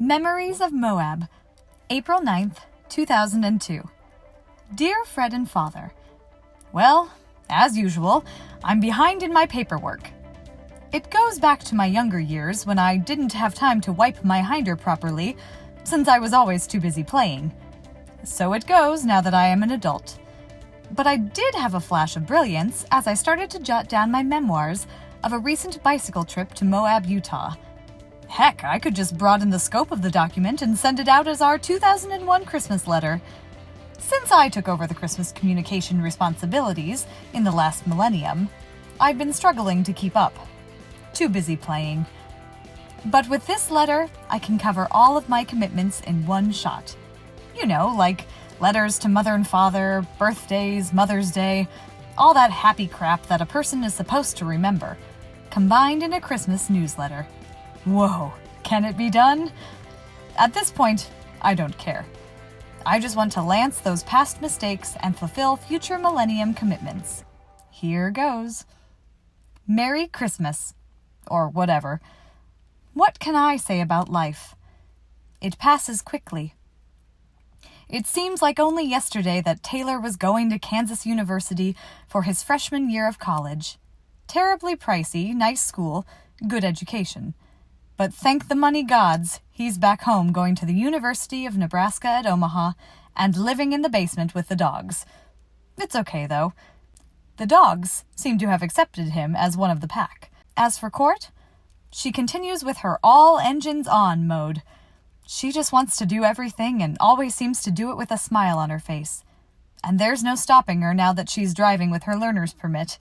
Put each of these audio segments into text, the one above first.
Memories of Moab, April 9th, 2002. Dear Fred and Father, well, as usual, I'm behind in my paperwork. It goes back to my younger years when I didn't have time to wipe my hinder properly, since I was always too busy playing. So it goes now that I am an adult. But I did have a flash of brilliance as I started to jot down my memoirs of a recent bicycle trip to Moab, Utah. Heck, I could just broaden the scope of the document and send it out as our 2001 Christmas letter. Since I took over the Christmas communication responsibilities in the last millennium, I've been struggling to keep up. Too busy playing. But with this letter, I can cover all of my commitments in one shot. You know, like letters to mother and father, birthdays, Mother's Day, all that happy crap that a person is supposed to remember, combined in a Christmas newsletter. Whoa, can it be done? At this point, I don't care. I just want to lance those past mistakes and fulfill future millennium commitments. Here goes. Merry Christmas. Or whatever. What can I say about life? It passes quickly. It seems like only yesterday that Taylor was going to Kansas University for his freshman year of college. Terribly pricey, nice school, good education. But thank the money gods, he's back home going to the University of Nebraska at Omaha and living in the basement with the dogs. It's okay, though. The dogs seem to have accepted him as one of the pack. As for Court, she continues with her all engines on mode. She just wants to do everything and always seems to do it with a smile on her face. And there's no stopping her now that she's driving with her learner's permit.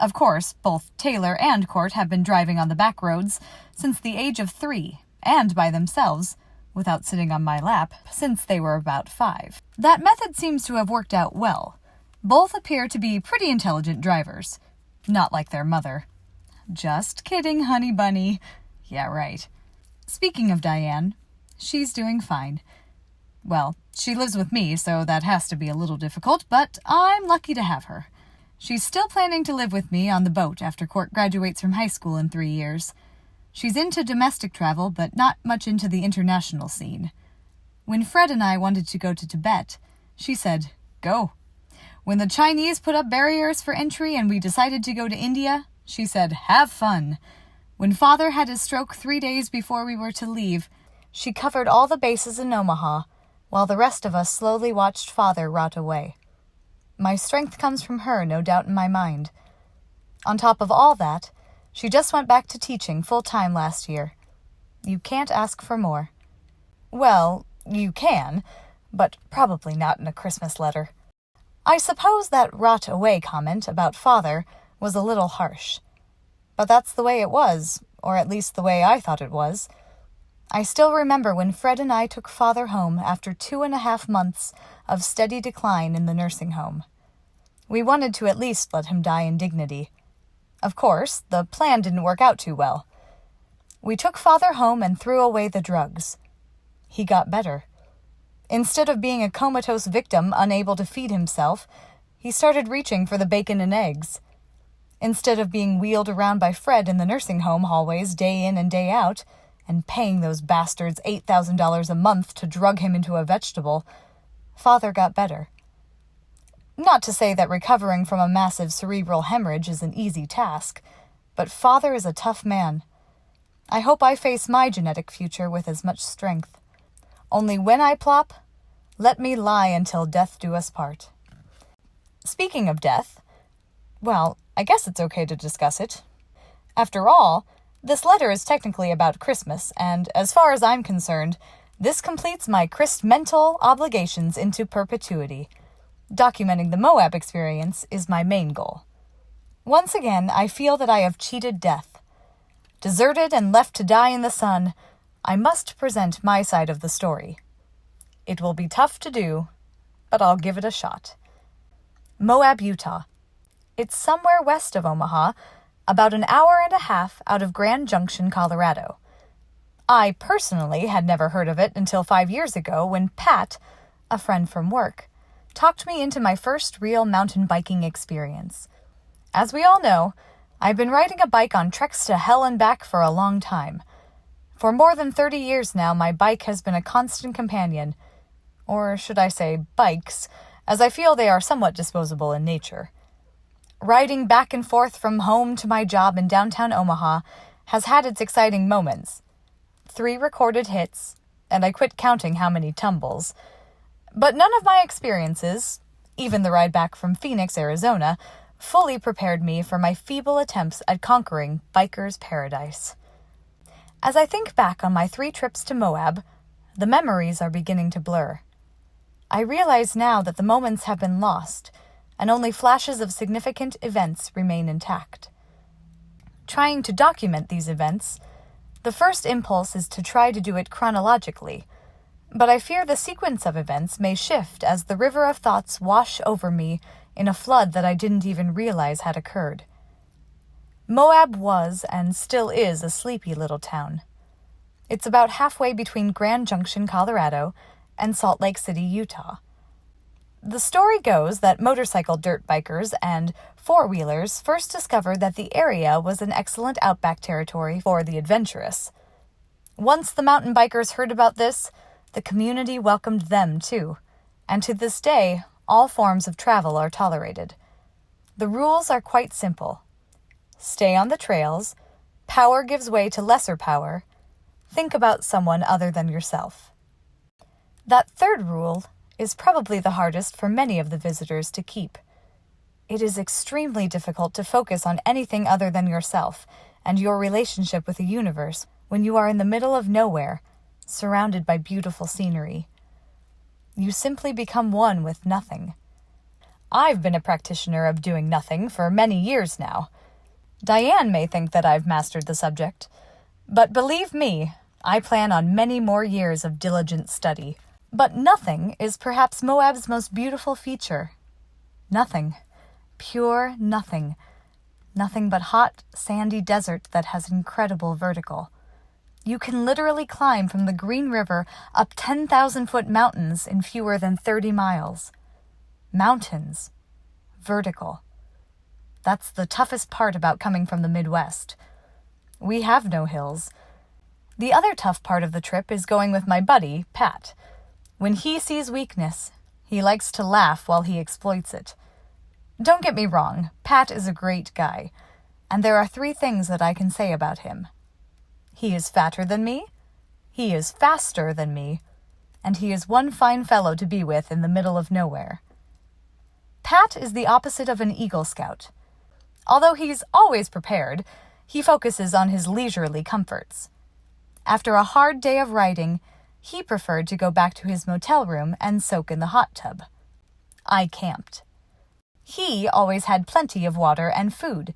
Of course, both Taylor and Court have been driving on the back roads since the age of 3, and by themselves, without sitting on my lap, since they were about 5. That method seems to have worked out well. Both appear to be pretty intelligent drivers. Not like their mother. Just kidding, honey bunny. Yeah, right. Speaking of Diane, she's doing fine. Well, she lives with me, so that has to be a little difficult, but I'm lucky to have her. She's still planning to live with me on the boat after Court graduates from high school in 3 years. She's into domestic travel, but not much into the international scene. When Fred and I wanted to go to Tibet, she said, "Go." When the Chinese put up barriers for entry and we decided to go to India, she said, "Have fun." When Father had his stroke 3 days before we were to leave, she covered all the bases in Omaha, while the rest of us slowly watched Father rot away. My strength comes from her, no doubt in my mind. On top of all that, she just went back to teaching full-time last year. You can't ask for more. Well, you can, but probably not in a Christmas letter. I suppose that rot away comment about Father was a little harsh. But that's the way it was, or at least the way I thought it was. I still remember when Fred and I took Father home after 2.5 months of steady decline in the nursing home. We wanted to at least let him die in dignity. Of course, the plan didn't work out too well. We took Father home and threw away the drugs. He got better. Instead of being a comatose victim unable to feed himself, he started reaching for the bacon and eggs. Instead of being wheeled around by Fred in the nursing home hallways day in and day out, and paying those bastards $8,000 a month to drug him into a vegetable, Father got better. Not to say that recovering from a massive cerebral hemorrhage is an easy task, but Father is a tough man. I hope I face my genetic future with as much strength. Only when I plop, let me lie until death do us part. Speaking of death, well, I guess it's okay to discuss it. After all, this letter is technically about Christmas, and as far as I'm concerned, this completes my Christmental obligations into perpetuity. Documenting the Moab experience is my main goal. Once again, I feel that I have cheated death. Deserted and left to die in the sun, I must present my side of the story. It will be tough to do, but I'll give it a shot. Moab, Utah. It's somewhere west of Omaha, about an hour and a half out of Grand Junction, Colorado. I personally had never heard of it until 5 years ago when Pat, a friend from work, talked me into my first real mountain biking experience. As we all know, I've been riding a bike on treks to hell and back for a long time. For more than 30 years now, my bike has been a constant companion. Or should I say bikes, as I feel they are somewhat disposable in nature. Riding back and forth from home to my job in downtown Omaha has had its exciting moments. 3 recorded hits, and I quit counting how many tumbles. But none of my experiences, even the ride back from Phoenix, Arizona, fully prepared me for my feeble attempts at conquering biker's paradise. As I think back on my 3 trips to Moab, the memories are beginning to blur. I realize now that the moments have been lost, and only flashes of significant events remain intact. Trying to document these events, the first impulse is to try to do it chronologically, but I fear the sequence of events may shift as the river of thoughts wash over me in a flood that I didn't even realize had occurred. Moab was and still is a sleepy little town. It's about halfway between Grand Junction, Colorado, and Salt Lake City, Utah. The story goes that motorcycle dirt bikers and four-wheelers first discovered that the area was an excellent outback territory for the adventurous. Once the mountain bikers heard about this, the community welcomed them too, and to this day, all forms of travel are tolerated. The rules are quite simple. Stay on the trails, power gives way to lesser power, think about someone other than yourself. That third rule is probably the hardest for many of the visitors to keep. It is extremely difficult to focus on anything other than yourself and your relationship with the universe when you are in the middle of nowhere, surrounded by beautiful scenery. You simply become one with nothing. I've been a practitioner of doing nothing for many years now. Diane may think that I've mastered the subject, but believe me, I plan on many more years of diligent study. But nothing is perhaps Moab's most beautiful feature. Nothing. Pure nothing. Nothing but hot, sandy desert that has incredible vertical. You can literally climb from the Green River up 10,000-foot mountains in fewer than 30 miles. Mountains. Vertical. That's the toughest part about coming from the Midwest. We have no hills. The other tough part of the trip is going with my buddy, Pat. When he sees weakness, he likes to laugh while he exploits it. Don't get me wrong, Pat is a great guy, and there are 3 things that I can say about him. He is fatter than me, he is faster than me, and he is one fine fellow to be with in the middle of nowhere. Pat is the opposite of an Eagle Scout. Although he's always prepared, he focuses on his leisurely comforts. After a hard day of riding, he preferred to go back to his motel room and soak in the hot tub. I camped. He always had plenty of water and food.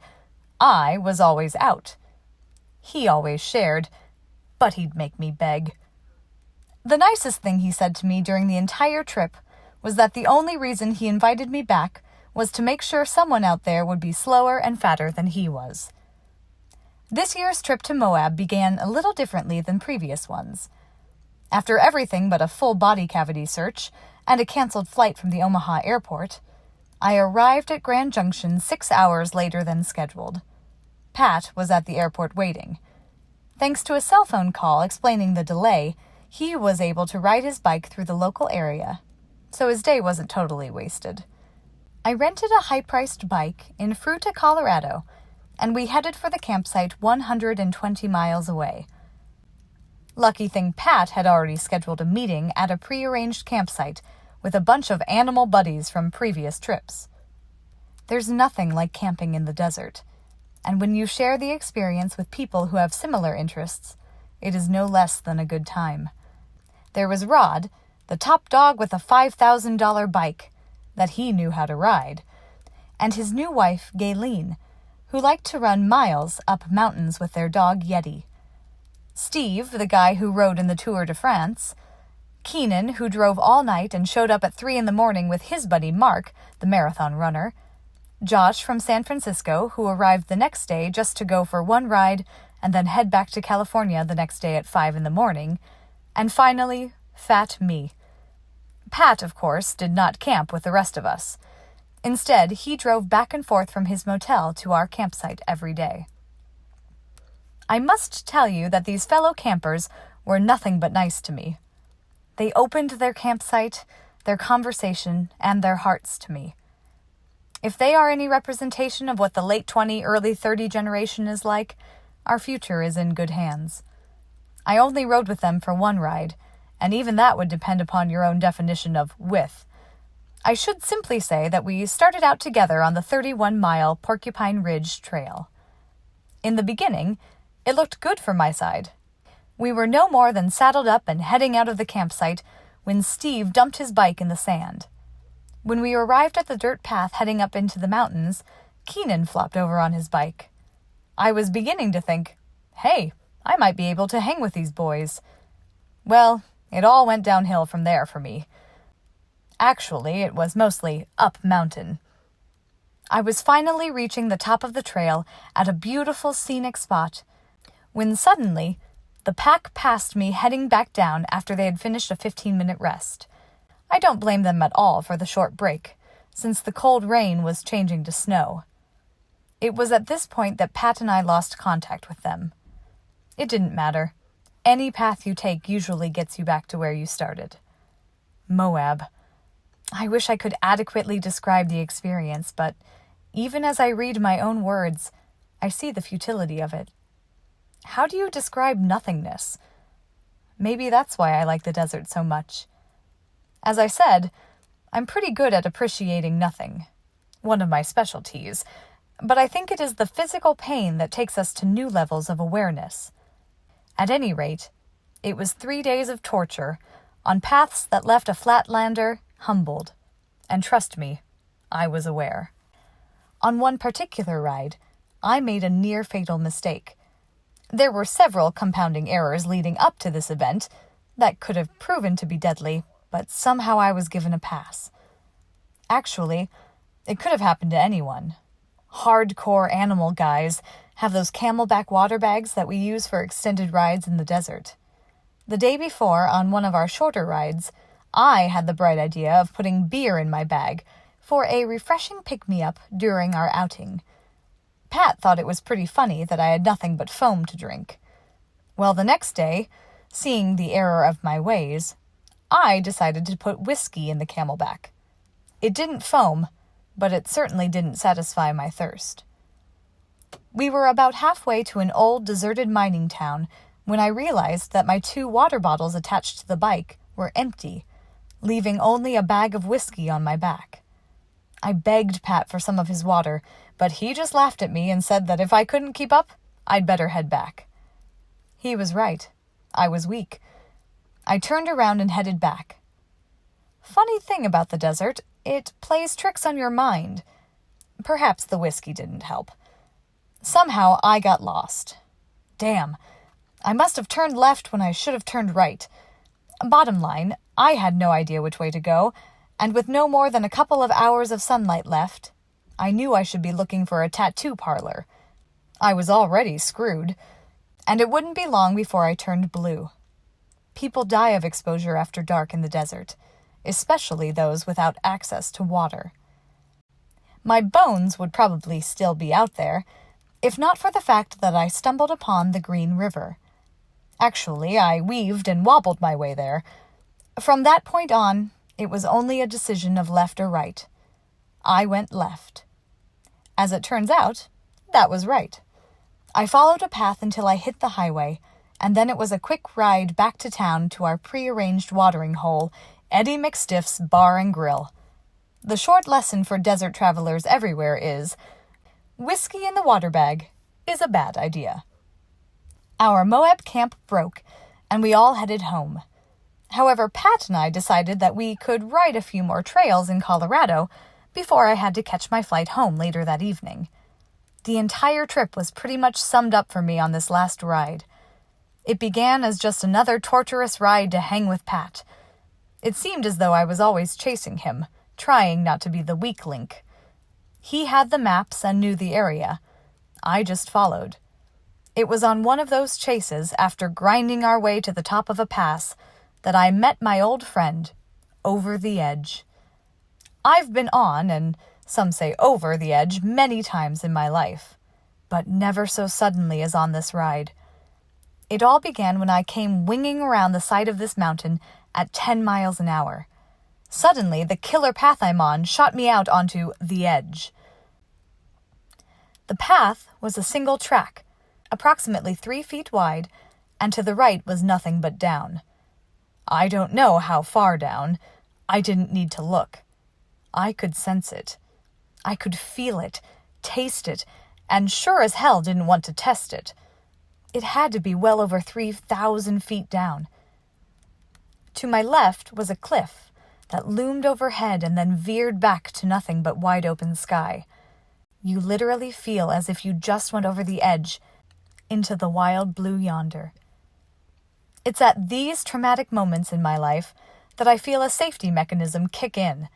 I was always out. He always shared, but he'd make me beg. The nicest thing he said to me during the entire trip was that the only reason he invited me back was to make sure someone out there would be slower and fatter than he was. This year's trip to Moab began a little differently than previous ones. After everything but a full body cavity search and a canceled flight from the Omaha airport, I arrived at Grand Junction 6 hours later than scheduled. Pat was at the airport waiting. Thanks to a cell phone call explaining the delay, he was able to ride his bike through the local area, so his day wasn't totally wasted. I rented a high-priced bike in Fruita, Colorado, and we headed for the campsite 120 miles away. Lucky thing Pat had already scheduled a meeting at a prearranged campsite with a bunch of animal buddies from previous trips. There's nothing like camping in the desert, and when you share the experience with people who have similar interests, it is no less than a good time. There was Rod, the top dog with a $5,000 bike that he knew how to ride, and his new wife, Gayleen, who liked to run miles up mountains with their dog Yeti. Steve, the guy who rode in the Tour de France, Keenan, who drove all night and showed up at 3 a.m. with his buddy Mark, the marathon runner, Josh from San Francisco, who arrived the next day just to go for one ride and then head back to California the next day at 5 a.m, and finally, Fat me. Pat, of course, did not camp with the rest of us. Instead, he drove back and forth from his motel to our campsite every day. I must tell you that these fellow campers were nothing but nice to me. They opened their campsite, their conversation, and their hearts to me. If they are any representation of what the late 20, early 30 generation is like, our future is in good hands. I only rode with them for one ride, and even that would depend upon your own definition of with. I should simply say that we started out together on the 31-mile Porcupine Ridge Trail. In the beginning, it looked good for my side. We were no more than saddled up and heading out of the campsite when Steve dumped his bike in the sand. When we arrived at the dirt path heading up into the mountains, Keenan flopped over on his bike. I was beginning to think, hey, I might be able to hang with these boys. Well, it all went downhill from there for me. Actually, it was mostly up mountain. I was finally reaching the top of the trail at a beautiful scenic spot when suddenly the pack passed me heading back down after they had finished a 15-minute rest. I don't blame them at all for the short break, since the cold rain was changing to snow. It was at this point that Pat and I lost contact with them. It didn't matter. Any path you take usually gets you back to where you started. Moab. I wish I could adequately describe the experience, but even as I read my own words, I see the futility of it. How do you describe nothingness? Maybe that's why I like the desert so much. As I said, I'm pretty good at appreciating nothing. One of my specialties. But I think it is the physical pain that takes us to new levels of awareness. At any rate, it was 3 days of torture on paths that left a flatlander humbled. And trust me, I was aware. On one particular ride, I made a near-fatal mistake. There were several compounding errors leading up to this event that could have proven to be deadly, but somehow I was given a pass. Actually, it could have happened to anyone. Hardcore animal guys have those Camelback water bags that we use for extended rides in the desert. The day before, on one of our shorter rides, I had the bright idea of putting beer in my bag for a refreshing pick-me-up during our outing. Pat thought it was pretty funny that I had nothing but foam to drink. Well, the next day, seeing the error of my ways, I decided to put whiskey in the Camelback. It didn't foam, but it certainly didn't satisfy my thirst. We were about halfway to an old, deserted mining town when I realized that my 2 water bottles attached to the bike were empty, leaving only a bag of whiskey on my back. I begged Pat for some of his water, but he just laughed at me and said that if I couldn't keep up, I'd better head back. He was right. I was weak. I turned around and headed back. Funny thing about the desert, it plays tricks on your mind. Perhaps the whiskey didn't help. Somehow I got lost. Damn, I must have turned left when I should have turned right. Bottom line, I had no idea which way to go, and with no more than a couple of hours of sunlight left, I knew I should be looking for a tattoo parlor. I was already screwed, and it wouldn't be long before I turned blue. People die of exposure after dark in the desert, especially those without access to water. My bones would probably still be out there, if not for the fact that I stumbled upon the Green River. Actually, I weaved and wobbled my way there. From that point on, it was only a decision of left or right. I went left. As it turns out, that was right. I followed a path until I hit the highway, and then it was a quick ride back to town to our prearranged watering hole, Eddie McStiff's Bar and Grill. The short lesson for desert travelers everywhere is, whiskey in the water bag is a bad idea. Our Moab camp broke, and we all headed home. However, Pat and I decided that we could ride a few more trails in Colorado before I had to catch my flight home later that evening. The entire trip was pretty much summed up for me on this last ride. It began as just another torturous ride to hang with Pat. It seemed as though I was always chasing him, trying not to be the weak link. He had the maps and knew the area. I just followed. It was on one of those chases, after grinding our way to the top of a pass, that I met my old friend, over the edge. I've been on, and some say over the edge, many times in my life. but never so suddenly as on this ride. It all began when I came winging around the side of this mountain at 10 miles an hour. Suddenly, the killer path I'm on shot me out onto the edge. The path was a single track, approximately 3 feet wide, and to the right was nothing but down. I don't know how far down. I didn't need to look. I could sense it. I could feel it, taste it, and sure as hell didn't want to test it. It had to be well over 3,000 feet down. To my left was a cliff that loomed overhead and then veered back to nothing but wide open sky. You literally feel as if you just went over the edge into the wild blue yonder. It's at these traumatic moments in my life that I feel a safety mechanism kick in.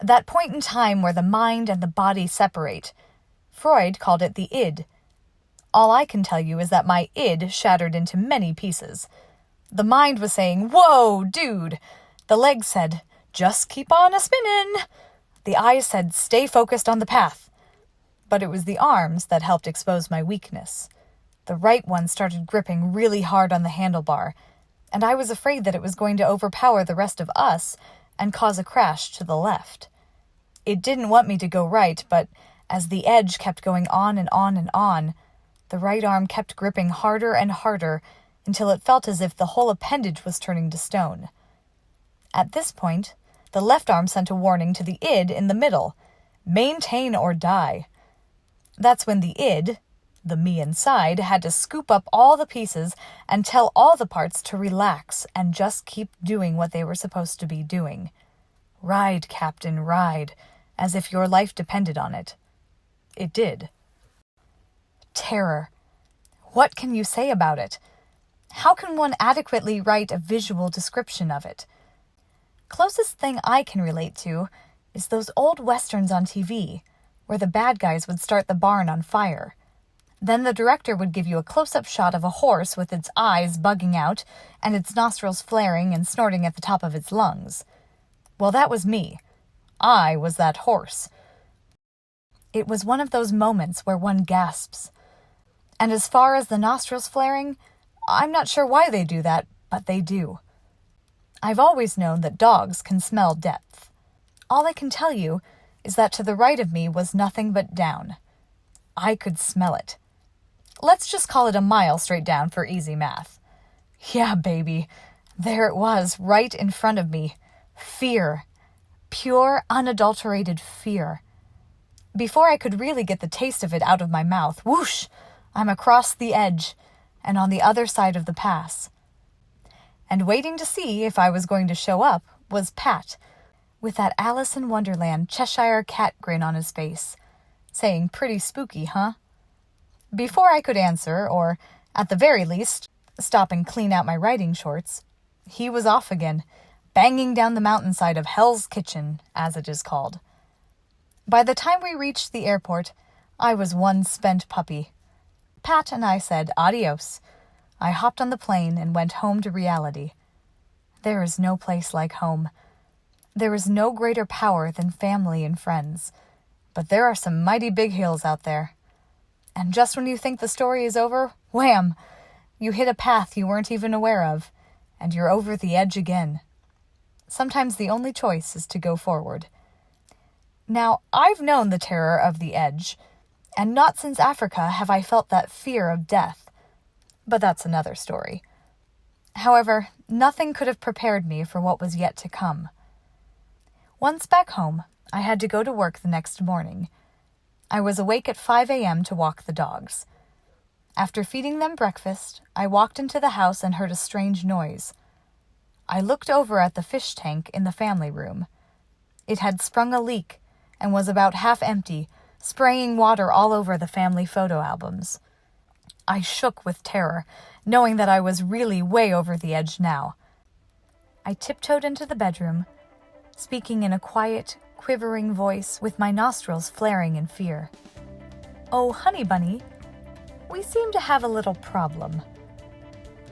That point in time where the mind and the body separate. Freud called it the id. All I can tell you is that my id shattered into many pieces. The mind was saying, "Whoa, dude!" The legs said, "Just keep on a-spinning." The eyes said, "Stay focused on the path." But it was the arms that helped expose my weakness. The right one started gripping really hard on the handlebar, and I was afraid that it was going to overpower the rest of us and cause a crash to the left. It didn't want me to go right, but as the edge kept going on and on and on, the right arm kept gripping harder and harder until it felt as if the whole appendage was turning to stone. At this point, the left arm sent a warning to the id in the middle: maintain or die. That's when the id, the me inside, had to scoop up all the pieces and tell all the parts to relax and just keep doing what they were supposed to be doing. Ride, Captain, ride, as if your life depended on it. It did. Terror. What can you say about it? How can one adequately write a visual description of it? Closest thing I can relate to is those old westerns on TV, where the bad guys would start the barn on fire. Then the director would give you a close-up shot of a horse with its eyes bugging out and its nostrils flaring and snorting at the top of its lungs. Well, that was me. I was that horse. It was one of those moments where one gasps. And as far as the nostrils flaring, I'm not sure why they do that, but they do. I've always known that dogs can smell depth. All I can tell you is that to the right of me was nothing but down. I could smell it. Let's just call it a mile straight down for easy math. Yeah, baby. There it was, right in front of me. Fear. Pure, unadulterated fear. Before I could really get the taste of it out of my mouth, whoosh, I'm across the edge and on the other side of the pass. And waiting to see if I was going to show up was Pat, with that Alice in Wonderland Cheshire cat grin on his face, saying, "Pretty spooky, huh?" Before I could answer, or, at the very least, stop and clean out my riding shorts, he was off again, banging down the mountainside of Hell's Kitchen, as it is called. By the time we reached the airport, I was one spent puppy. Pat and I said adios. I hopped on the plane and went home to reality. There is no place like home. There is no greater power than family and friends. But there are some mighty big hills out there. And just when you think the story is over, wham! You hit a path you weren't even aware of, and you're over the edge again. Sometimes the only choice is to go forward. Now, I've known the terror of the edge, and not since Africa have I felt that fear of death. But that's another story. However, nothing could have prepared me for what was yet to come. Once back home, I had to go to work the next morning. I was awake at 5 a.m. to walk the dogs. After feeding them breakfast, I walked into the house and heard a strange noise. I looked over at the fish tank in the family room. It had sprung a leak and was about half empty, spraying water all over the family photo albums. I shook with terror, knowing that I was really way over the edge now. I tiptoed into the bedroom, speaking in a quiet, quivering voice with my nostrils flaring in fear. "Oh, honey bunny, we seem to have a little problem.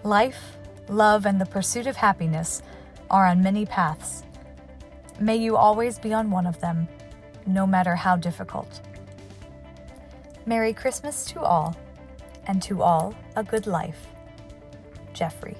Life, love, and the pursuit of happiness are on many paths. May you always be on one of them, no matter how difficult." Merry Christmas to all, and to all a good life. Jeffrey.